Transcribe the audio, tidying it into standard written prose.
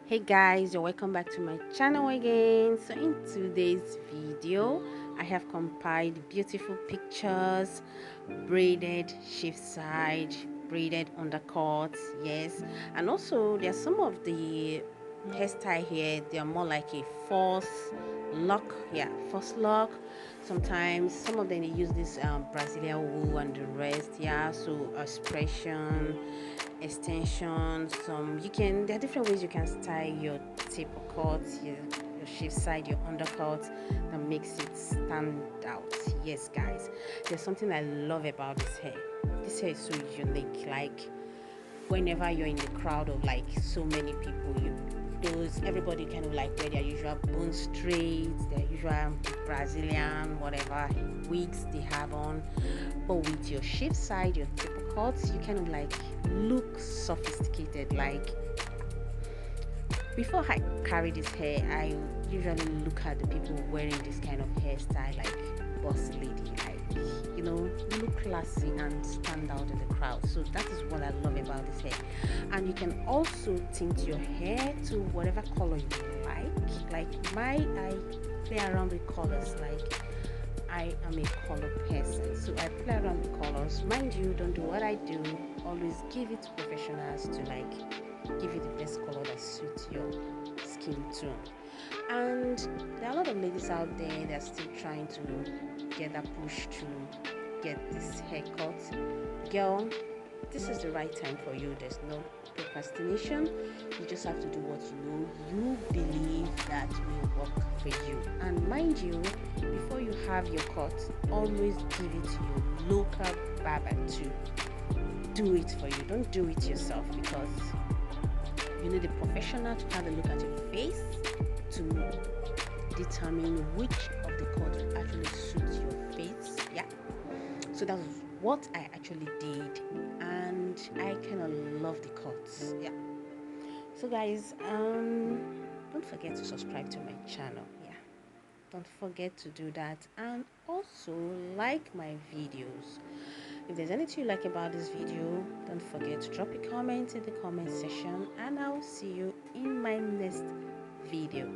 Hey guys, you're welcome back to my channel again. So in today's video I have compiled beautiful pictures, braided shift side, braided undercuts, yes, and also there's some of the hairstyle here. They are more like a false lock, yeah, false lock. Sometimes some of them they use this Brazilian wool and the rest, yeah. So expression, extensions, some you can there are different ways you can style your taper cuts, your shift side, your undercut, that makes it stand out. Yes guys, there's something I love about this hair is so unique. Like whenever you're in the crowd of like so many people, those everybody kind of like wear their usual bone straights, their usual Brazilian whatever wigs they have on, but with your shift side, your taper cuts, you kind of like look sophisticated. Like before I carry this hair, I usually look at the people wearing this kind of hairstyle, like boss lady, like you look classy and stand out in the crowd. So that is what I love about this hair. And you can also tint your hair to whatever color you like. Like I play around with colors. Like I am a color person, so I play around with colors. Mind you, don't do what I do. Always give it to professionals to like give you the best color that suits your skin tone. And there are a lot of ladies out there that are still trying to get that push to get this haircut. Girl, this is the right time for you. There's no procrastination. You just have to do what you believe that will work for you. And mind you, before you have your cut, always give it to your local barber to do it for you. Don't do it yourself, because you need a professional to have a look at your face to determine which of the cut will actually suit your face. Yeah. So that's what I actually did, and I kind of love the cuts. Yeah. So guys, don't forget to subscribe to my channel. Yeah. Don't forget to do that, and also like my videos. If there's anything you like about this video, don't forget to drop a comment in the comment section, and I'll see you in my next video.